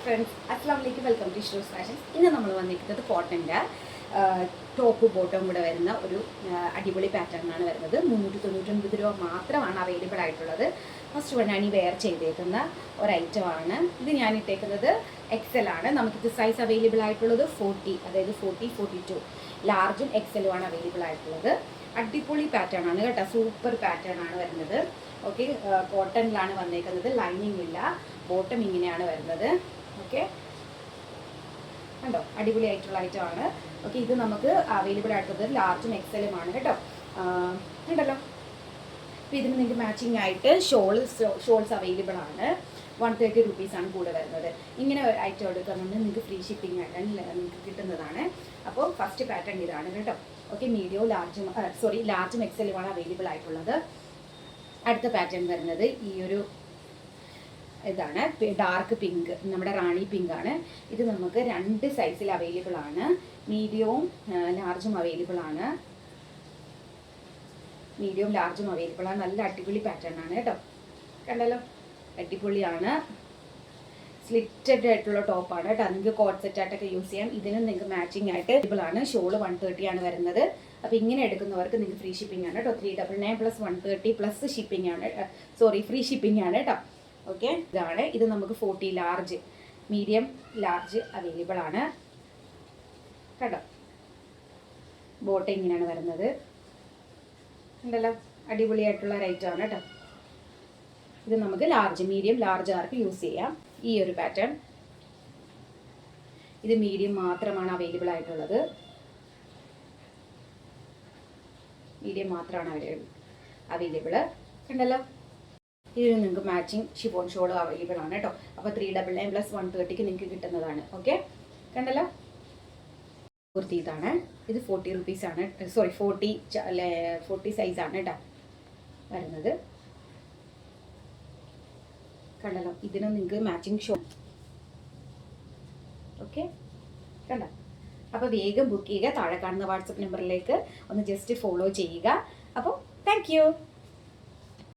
Friends, അസ്സാം വലൈക്കും. Welcome to Shrus fashions. ഇന്ന് നമ്മൾ വന്നിരിക്കുന്നത് കോട്ടൻ്റെ ടോപ്പ് ബോട്ടം കൂടെ വരുന്ന ഒരു അടിപൊളി പാറ്റേണാണ് വരുന്നത്. 399 രൂപ മാത്രമാണ് അവൈലബിൾ ആയിട്ടുള്ളത്. ഫസ്റ്റ് വൺ ഞാൻ ഈ വെയർ ചെയ്തേക്കുന്ന ഒരു ഐറ്റമാണ്. ഇത് ഞാൻ ഇട്ടേക്കുന്നത് എക്സൽ ആണ്. നമുക്കിത് സൈസ് അവൈലബിൾ ആയിട്ടുള്ളത് 40, അതായത് 40, 42 ലാർജും എക്സലും ആണ് അവൈലബിൾ ആയിട്ടുള്ളത്. അടിപൊളി പാറ്റേൺ ആണ് കേട്ടോ, സൂപ്പർ പാറ്റേൺ ആണ് വരുന്നത്. ഓക്കെ, കോട്ടണിലാണ് വന്നേക്കുന്നത്, ലൈനിങ് ഇല്ല, ബോട്ടം ഇങ്ങനെയാണ് വരുന്നത്. ഓക്കെ, കണ്ടോ, അടിപൊളിയായിട്ടുള്ള ഐറ്റമാണ്. ഓക്കെ, ഇത് നമുക്ക് അവൈലബിൾ ആയിട്ടുള്ളത് ലാർജും എക്സലുമാണ് കേട്ടോ. ഉണ്ടല്ലോ. അപ്പോൾ ഇതിന് നിങ്ങൾക്ക് മാച്ചിങ് ആയിട്ട് ഷോൾസ് അവൈലബിൾ ആണ്. 130 റുപ്പീസാണ് കൂടെ വരുന്നത്. ഇങ്ങനെ ഒരു ഐറ്റം എടുക്കുന്നുണ്ട് നിങ്ങൾക്ക് ഫ്രീ ഷിപ്പിംഗ് ആയിട്ട് നിങ്ങൾക്ക് കിട്ടുന്നതാണ്. അപ്പോൾ ഫസ്റ്റ് പാറ്റേൺ ഇതാണ് കേട്ടോ. ഓക്കെ, മീഡിയവും ലാർജും എക്സലുമാണ് അവൈലബിൾ ആയിട്ടുള്ളത്. അടുത്ത പാറ്റേൺ വരുന്നത് ഈ ഒരു ഇതാണ്, ഡാർക്ക് പിങ്ക്, നമ്മുടെ റാണി പിങ്ക് ആണ്. ഇത് നമുക്ക് 2 സൈസിൽ അവൈലബിൾ ആണ്. മീഡിയവും ലാർജും അവൈലബിൾ ആണ്. നല്ല അടിപൊളി പാറ്റേൺ ആണ് കേട്ടോ. കണ്ടല്ലോ, അടിപൊളിയാണ്. സ്ലിറ്റഡ് ആയിട്ടുള്ള ടോപ്പാണ് കേട്ടോ. നിങ്ങൾക്ക് കോട്ട് സെറ്റ് ആയിട്ടൊക്കെ യൂസ് ചെയ്യാം. ഇതിനും നിങ്ങൾക്ക് മാച്ചിങ് ആയിട്ട് അവൈലബിൾ ആണ്. ഷോള് 130 ആണ് വരുന്നത്. അപ്പോൾ ഇങ്ങനെ എടുക്കുന്നവർക്ക് നിങ്ങൾക്ക് ഫ്രീ ഷിപ്പിംഗ് ആണ് കേട്ടോ. 399 പ്ലസ് 130 പ്ലസ് ഷിപ്പിംഗ് ആണ്, ഫ്രീ ഷിപ്പിംഗ് ആണ് കേട്ടോ. ഓക്കെ, ഇതാണ്. ഇത് നമുക്ക് 40 ലാർജ്, മീഡിയം, ലാർജ് അവൈലബിൾ ആണ് കേട്ടോ. ബോട്ട് ഇങ്ങനെയാണ് വരുന്നത്. ഉണ്ടല്ലോ, അടിപൊളിയായിട്ടുള്ള റേറ്റാണ് കേട്ടോ. ഇത് നമുക്ക് ലാർജ്, മീഡിയം, ലാർജ് ആർക്ക് യൂസ് ചെയ്യാം. ഈ ഒരു പാറ്റേൺ, ഇത് മീഡിയം മാത്രമാണ് അവൈലബിൾ ആയിട്ടുള്ളത്. അവൈലബിൾ കണ്ടല്ലോ. ഇതിന് നിങ്ങൾക്ക് മാച്ചിങ് ഷിഫോൺ ഷോൾ അവൈലബിൾ ആണ് കേട്ടോ. അപ്പോൾ 399 പ്ലസ് 130 നിങ്ങൾക്ക് കിട്ടുന്നതാണ്. ഓക്കെ, കണ്ടല്ലോ. കുർത്തി ഇതാണ്. ഇത് 40 റുപ്പീസാണ്, 40 സൈസാണ് കേട്ടോ വരുന്നത്. കണ്ടല്ലോ, ഇതിന് നിങ്ങൾക്ക് മാച്ചിങ് ഷോ. ഓക്കെ, കണ്ടോ. അപ്പോൾ വേഗം ബുക്ക് ചെയ്യുക. താഴെ കാണുന്ന വാട്സപ്പ് നമ്പറിലേക്ക് ഒന്ന് ജസ്റ്റ് ഫോളോ ചെയ്യുക. അപ്പോൾ താങ്ക് യു.